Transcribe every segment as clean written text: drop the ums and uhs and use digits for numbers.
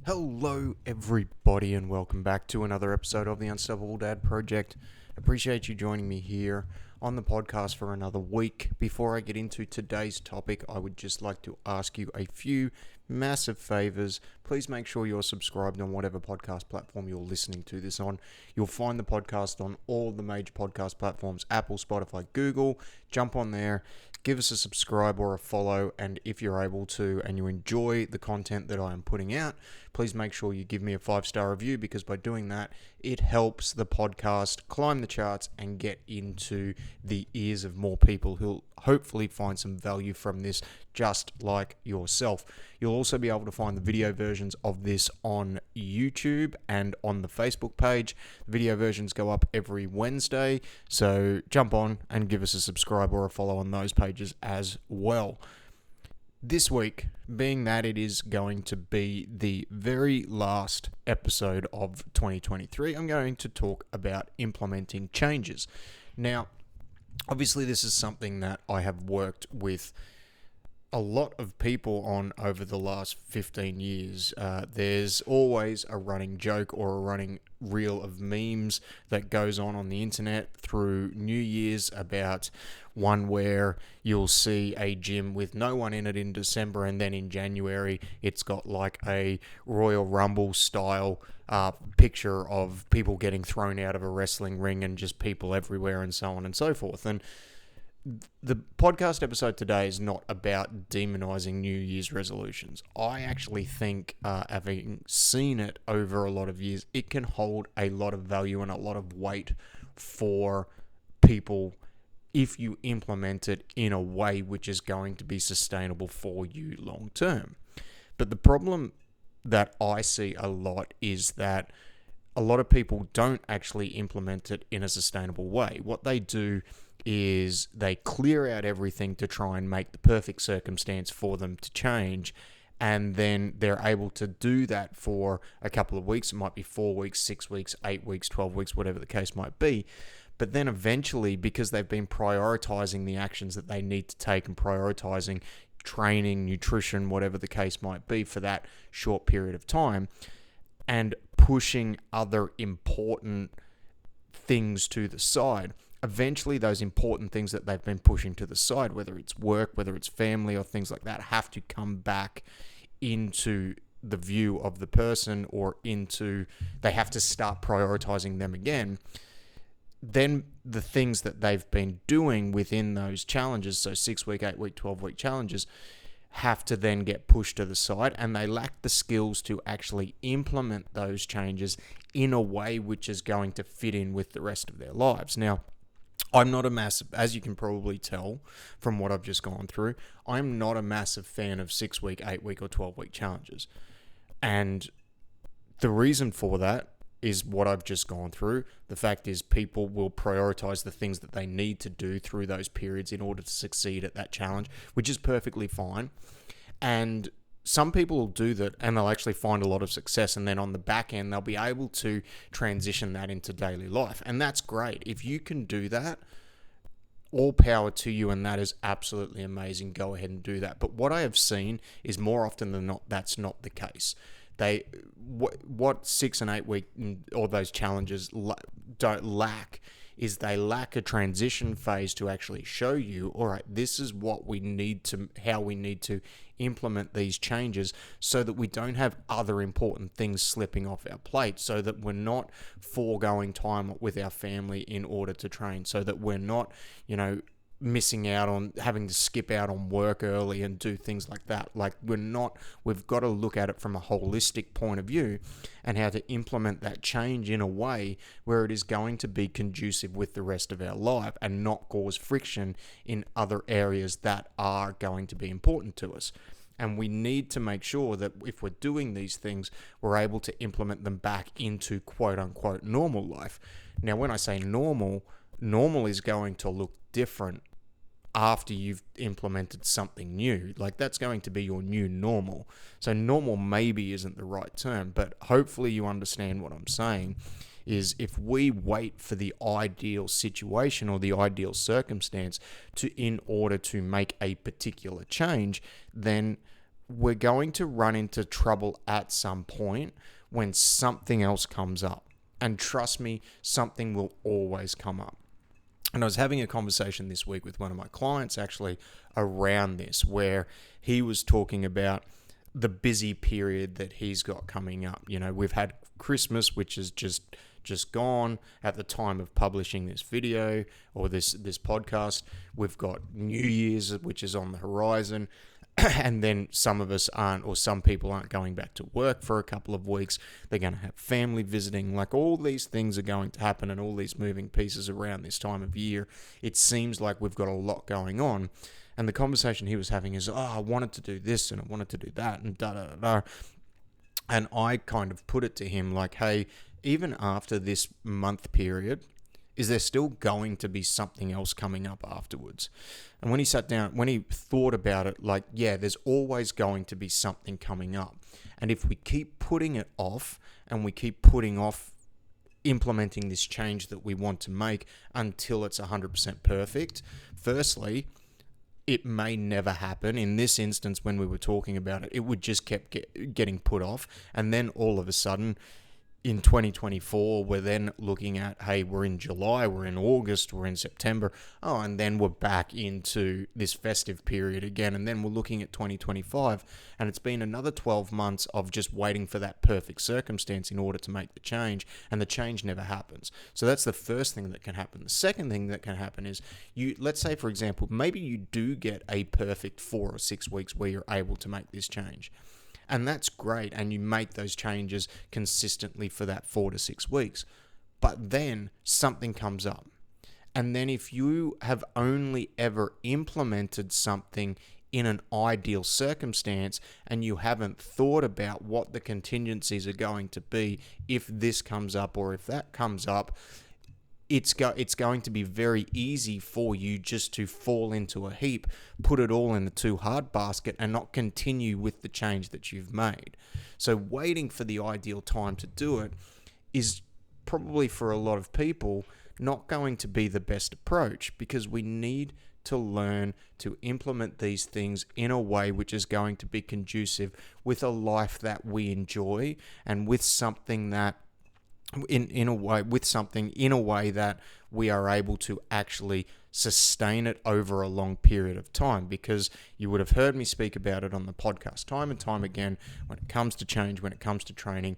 Hello, everybody, and welcome back to another episode of the Unstoppable Dad Project. Appreciate you joining me here on the podcast for another week. Before I get into today's topic, I would just like to ask you a few massive favors. Please make sure you're subscribed on whatever podcast platform you're listening to this on. You'll find the podcast on all the major podcast platforms: Apple, Spotify, Google. Jump on there, give us a subscribe or a follow, and if you're able to and you enjoy the content that I am putting out, please make sure you give me a 5-star review, because by doing that, it helps the podcast climb the charts and get into the ears of more people who'll hopefully find some value from this, just like yourself. You'll also be able to find the video versions of this on YouTube and on the Facebook page. The video versions go up every Wednesday, so jump on and give us a subscribe or a follow on those pages as well. This week, being that it is going to be the very last episode of 2023, I'm going to talk about implementing changes. Now, obviously, this is something that I have worked with a lot of people on over the last 15 years. There's always a running joke or a running reel of memes that goes on the internet through New Year's about one where you'll see a gym with no one in it in December, and then in January it's got like a Royal Rumble style picture of people getting thrown out of a wrestling ring and just people everywhere and so on and so forth. And the podcast episode today is not about demonizing New Year's resolutions. I actually think, having seen it over a lot of years, it can hold a lot of value and a lot of weight for people if you implement it in a way which is going to be sustainable for you long term. But the problem that I see a lot is that a lot of people don't actually implement it in a sustainable way. What they do is they clear out everything to try and make the perfect circumstance for them to change, and then they're able to do that for a couple of weeks. It might be 4 weeks, 6 weeks, 8 weeks, 12 weeks, whatever the case might be. But then eventually, because they've been prioritizing the actions that they need to take and prioritizing training, nutrition, whatever the case might be for that short period of time, and pushing other important things to the side, eventually those important things that they've been pushing to the side, whether it's work, whether it's family or things like that, have to come back into the view of the person, or they have to start prioritizing them again. Then the things that they've been doing within those challenges, so 6-week, 8-week, 12-week challenges, have to then get pushed to the side, and they lack the skills to actually implement those changes in a way which is going to fit in with the rest of their lives. Now, I'm not a massive, as you can probably tell from what I've just gone through, I'm not a massive fan of 6-week, 8-week, or 12-week challenges. And the reason for that is what I've just gone through. The fact is, people will prioritize the things that they need to do through those periods in order to succeed at that challenge, which is perfectly fine. And some people will do that and they'll actually find a lot of success, and then on the back end they'll be able to transition that into daily life, and that's great. If you can do that, all power to you, and that is absolutely amazing. Go ahead and do that. But what I have seen is more often than not, that's not the case. What 6 and 8 week or those challenges don't lack is they lack a transition phase to actually show you, all right, this is what we need to, how we need to implement these changes, so that we don't have other important things slipping off our plate, so that we're not foregoing time with our family in order to train, so that we're not, missing out on having to skip out on work early and do things like that. We've got to look at it from a holistic point of view, and how to implement that change in a way where it is going to be conducive with the rest of our life and not cause friction in other areas that are going to be important to us. And we need to make sure that if we're doing these things, we're able to implement them back into quote unquote normal life. Now, when I say normal is going to look different after you've implemented something new. Like, that's going to be your new normal. So normal maybe isn't the right term, but hopefully you understand what I'm saying. Is if we wait for the ideal situation or the ideal circumstance in order to make a particular change, then we're going to run into trouble at some point when something else comes up. And trust me, something will always come up. And I was having a conversation this week with one of my clients actually around this, where he was talking about the busy period that he's got coming up. You know, we've had Christmas, which is just gone at the time of publishing this video or this podcast. We've got New Year's, which is on the horizon. And then some of us aren't, or some people aren't going back to work for a couple of weeks. They're going to have family visiting. Like, all these things are going to happen, and all these moving pieces around this time of year. It seems like we've got a lot going on. And the conversation he was having is, I wanted to do this and I wanted to do that and da-da-da-da. And I kind of put it to him like, hey, even after this month period, is there still going to be something else coming up afterwards? And when he sat down, when he thought about it, like, yeah, there's always going to be something coming up. And if we keep putting it off and we keep putting off implementing this change that we want to make until it's 100% perfect, firstly, it may never happen. In this instance, when we were talking about it, it would just keep getting put off. And then all of a sudden, in 2024, we're then looking at, hey, we're in July, we're in August, we're in September. Oh, and then we're back into this festive period again. And then we're looking at 2025. And it's been another 12 months of just waiting for that perfect circumstance in order to make the change. And the change never happens. So that's the first thing that can happen. The second thing that can happen is, let's say, for example, maybe you do get a perfect 4 or 6 weeks where you're able to make this change. And that's great, and you make those changes consistently for that 4 to 6 weeks. But then something comes up. And then if you have only ever implemented something in an ideal circumstance and you haven't thought about what the contingencies are going to be if this comes up or if that comes up, it's going to be very easy for you just to fall into a heap, put it all in the too hard basket, and not continue with the change that you've made. So waiting for the ideal time to do it is probably, for a lot of people, not going to be the best approach, because we need to learn to implement these things in a way which is going to be conducive with a life that we enjoy, and with something that in a way that we are able to actually sustain it over a long period of time. Because you would have heard me speak about it on the podcast time and time again, when it comes to change, when it comes to training,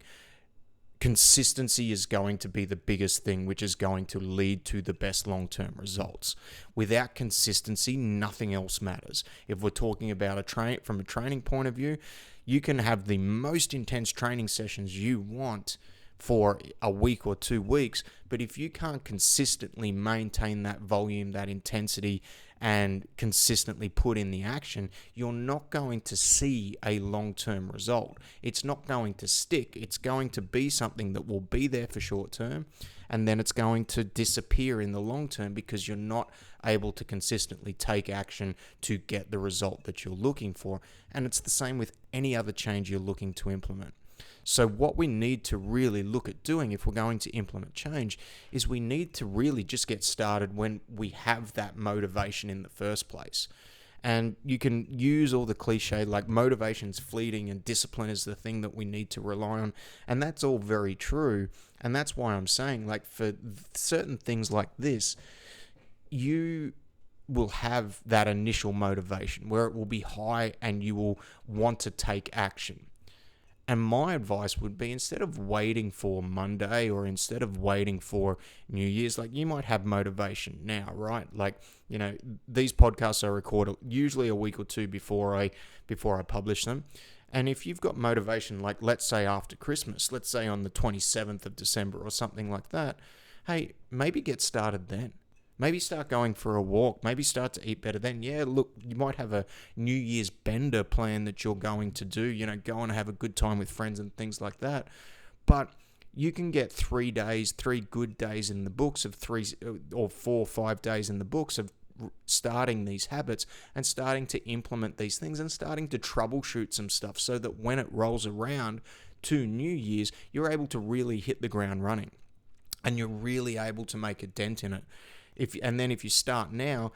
consistency is going to be the biggest thing, which is going to lead to the best long-term results. Without consistency, nothing else matters. If we're talking about from a training point of view, you can have the most intense training sessions you want for a week or 2 weeks, but if you can't consistently maintain that volume, that intensity, and consistently put in the action, you're not going to see a long-term result. It's not going to stick. It's going to be something that will be there for short term, and then it's going to disappear in the long term, because you're not able to consistently take action to get the result that you're looking for. And it's the same with any other change you're looking to implement. So what we need to really look at doing if we're going to implement change is we need to really just get started when we have that motivation in the first place. And you can use all the cliche like motivation's fleeting and discipline is the thing that we need to rely on. And that's all very true. And that's why I'm saying, like, for certain things like this, you will have that initial motivation where it will be high and you will want to take action. And my advice would be, instead of waiting for Monday or instead of waiting for New Year's, like, you might have motivation now, right? Like, you know, these podcasts are recorded usually a week or two before I publish them. And if you've got motivation, like, let's say after Christmas, let's say on the 27th of December or something like that, hey, maybe get started then. Maybe start going for a walk. Maybe start to eat better then. Yeah, look, you might have a New Year's bender plan that you're going to do, you know, go and have a good time with friends and things like that. But you can get 3 good days in the books of 3 or 4 or 5 days in the books of starting these habits and starting to implement these things and starting to troubleshoot some stuff, so that when it rolls around to New Year's, you're able to really hit the ground running and you're really able to make a dent in it. If you start now,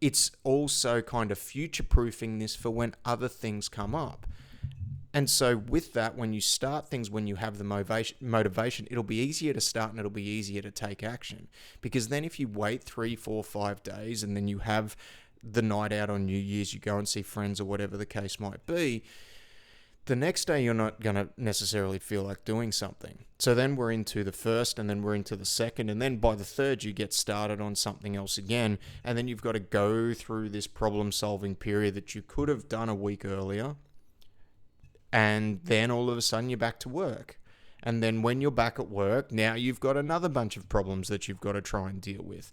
it's also kind of future-proofing this for when other things come up. And so with that, when you start things, when you have the motivation, it'll be easier to start and it'll be easier to take action. Because then if you wait 3, 4, 5 days and then you have the night out on New Year's, you go and see friends or whatever the case might be, the next day you're not going to necessarily feel like doing something. So then we're into the first, and then we're into the second, and then by the third you get started on something else again, and then you've got to go through this problem-solving period that you could have done a week earlier, and then all of a sudden you're back to work. And then when you're back at work, now you've got another bunch of problems that you've got to try and deal with.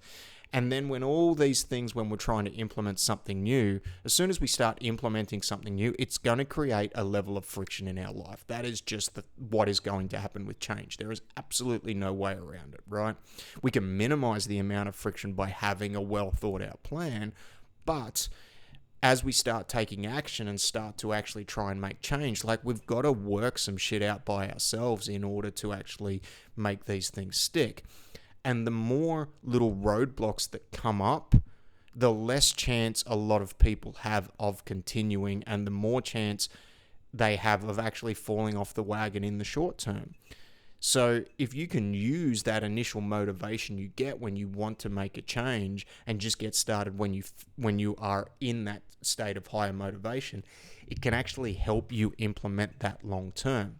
And then when all these things, when we're trying to implement something new, as soon as we start implementing something new, it's going to create a level of friction in our life. That is just what is going to happen with change. There is absolutely no way around it, right? We can minimize the amount of friction by having a well thought out plan, but as we start taking action and start to actually try and make change, like we've got to work some shit out by ourselves in order to actually make these things stick. And the more little roadblocks that come up, the less chance a lot of people have of continuing, and the more chance they have of actually falling off the wagon in the short term. So if you can use that initial motivation you get when you want to make a change and just get started when you are in that state of higher motivation, it can actually help you implement that long term.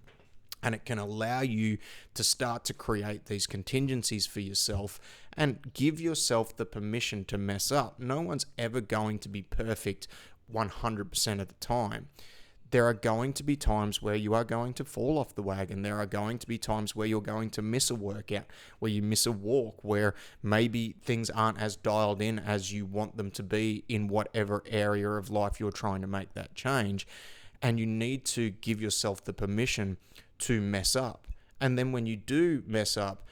And it can allow you to start to create these contingencies for yourself and give yourself the permission to mess up. No one's ever going to be perfect 100% of the time. There are going to be times where you are going to fall off the wagon. There are going to be times where you're going to miss a workout, where you miss a walk, where maybe things aren't as dialed in as you want them to be in whatever area of life you're trying to make that change. And you need to give yourself the permission to mess up. And then when you do mess up,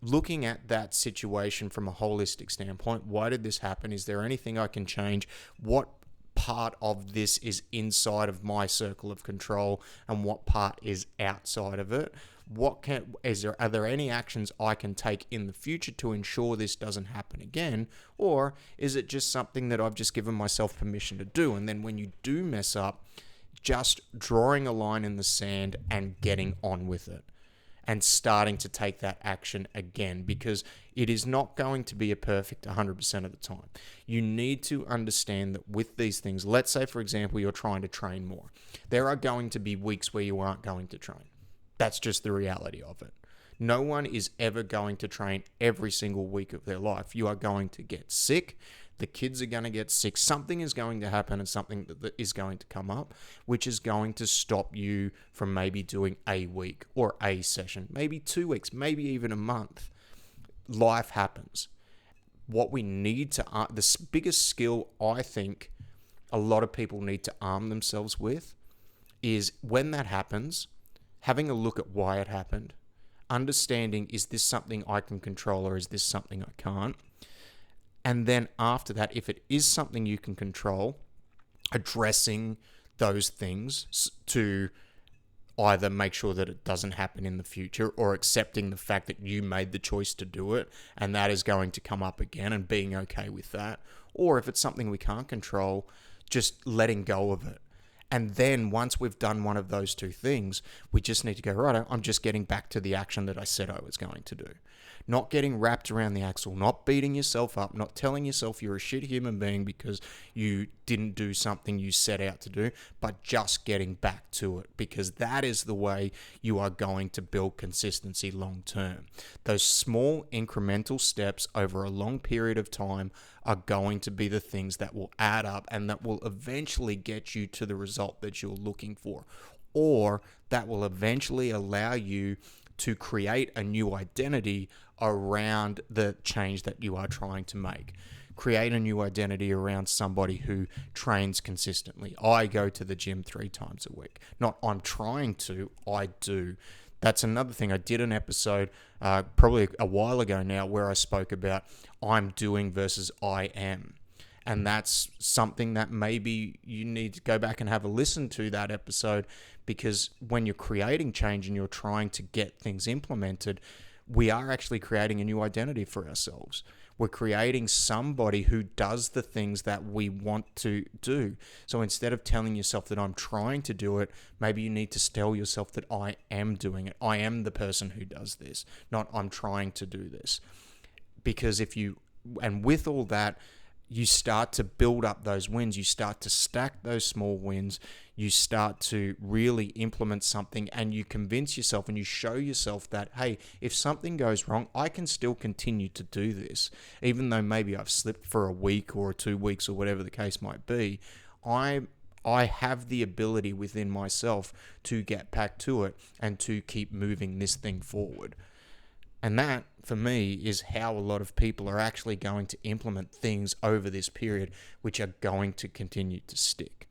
looking at that situation from a holistic standpoint, why did this happen? Is there anything I can change? What part of this is inside of my circle of control and what part is outside of it? Are there any actions I can take in the future to ensure this doesn't happen again? Or is it just something that I've just given myself permission to do? And then when you do mess up, just drawing a line in the sand and getting on with it and starting to take that action again, because it is not going to be a perfect 100% of the time. You need to understand that with these things, let's say, for example, you're trying to train more. There are going to be weeks where you aren't going to train. That's just the reality of it. No one is ever going to train every single week of their life. You are going to get sick. The kids are going to get sick. Something is going to happen and something that is going to come up, which is going to stop you from maybe doing a week or a session, maybe 2 weeks, maybe even a month. Life happens. What we need to, the biggest skill I think a lot of people need to arm themselves with is when that happens, having a look at why it happened, understanding, is this something I can control or is this something I can't? And then after that, if it is something you can control, addressing those things to either make sure that it doesn't happen in the future, or accepting the fact that you made the choice to do it and that is going to come up again and being okay with that. Or if it's something we can't control, just letting go of it. And then once we've done one of those two things, we just need to go, right, I'm just getting back to the action that I said I was going to do. Not getting wrapped around the axle, not beating yourself up, not telling yourself you're a shit human being because you didn't do something you set out to do, but just getting back to it, because that is the way you are going to build consistency long term. Those small incremental steps over a long period of time are going to be the things that will add up and that will eventually get you to the result that you're looking for, or that will eventually allow you to create a new identity around the change that you are trying to make. Create a new identity around somebody who trains consistently. I go to the gym 3 times a week. Not I'm trying to, I do. That's another thing. I did an episode probably a while ago now where I spoke about I'm doing versus I am. And that's something that maybe you need to go back and have a listen to that episode, because when you're creating change and you're trying to get things implemented, we are actually creating a new identity for ourselves. We're creating somebody who does the things that we want to do. So instead of telling yourself that I'm trying to do it, maybe you need to tell yourself that I am doing it. I am the person who does this, not I'm trying to do this. Because and with all that, you start to build up those wins. You start to stack those small wins. You start to really implement something, and you convince yourself and you show yourself that, hey, if something goes wrong, I can still continue to do this. Even though maybe I've slipped for a week or 2 weeks or whatever the case might be, I have the ability within myself to get back to it and to keep moving this thing forward. And that, for me, is how a lot of people are actually going to implement things over this period, which are going to continue to stick.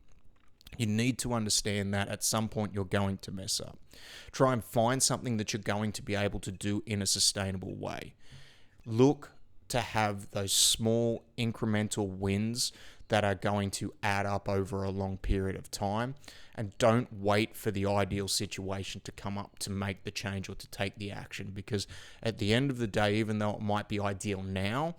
You need to understand that at some point you're going to mess up. Try and find something that you're going to be able to do in a sustainable way. Look to have those small incremental wins that are going to add up over a long period of time, and don't wait for the ideal situation to come up to make the change or to take the action, because at the end of the day, even though it might be ideal now,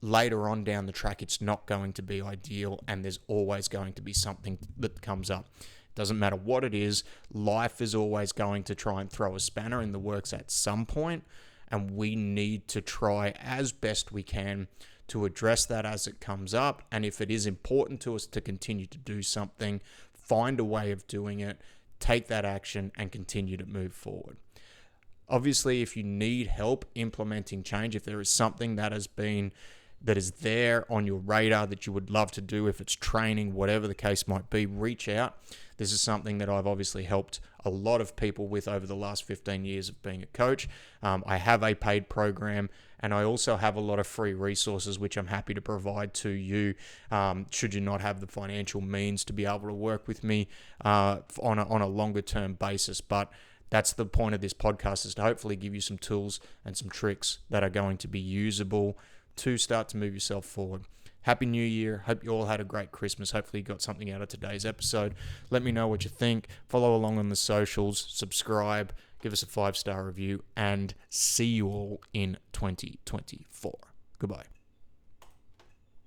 later on down the track it's not going to be ideal, and there's always going to be something that comes up. Doesn't matter what it is, life is always going to try and throw a spanner in the works at some point, and we need to try as best we can to address that as it comes up. And if it is important to us to continue to do something, find a way of doing it, take that action, and continue to move forward. Obviously, if you need help implementing change, if there is something that is there on your radar that you would love to do, if it's training, whatever the case might be, reach out. This is something that I've obviously helped a lot of people with over the last 15 years of being a coach. I have a paid program, and I also have a lot of free resources which I'm happy to provide to you should you not have the financial means to be able to work with me on a longer term basis. But that's the point of this podcast, is to hopefully give you some tools and some tricks that are going to be usable to start to move yourself forward. Happy New Year. Hope you all had a great Christmas. Hopefully you got something out of today's episode. Let me know what you think. Follow along on the socials. Subscribe. Give us a 5-star review. And see you all in 2024. Goodbye.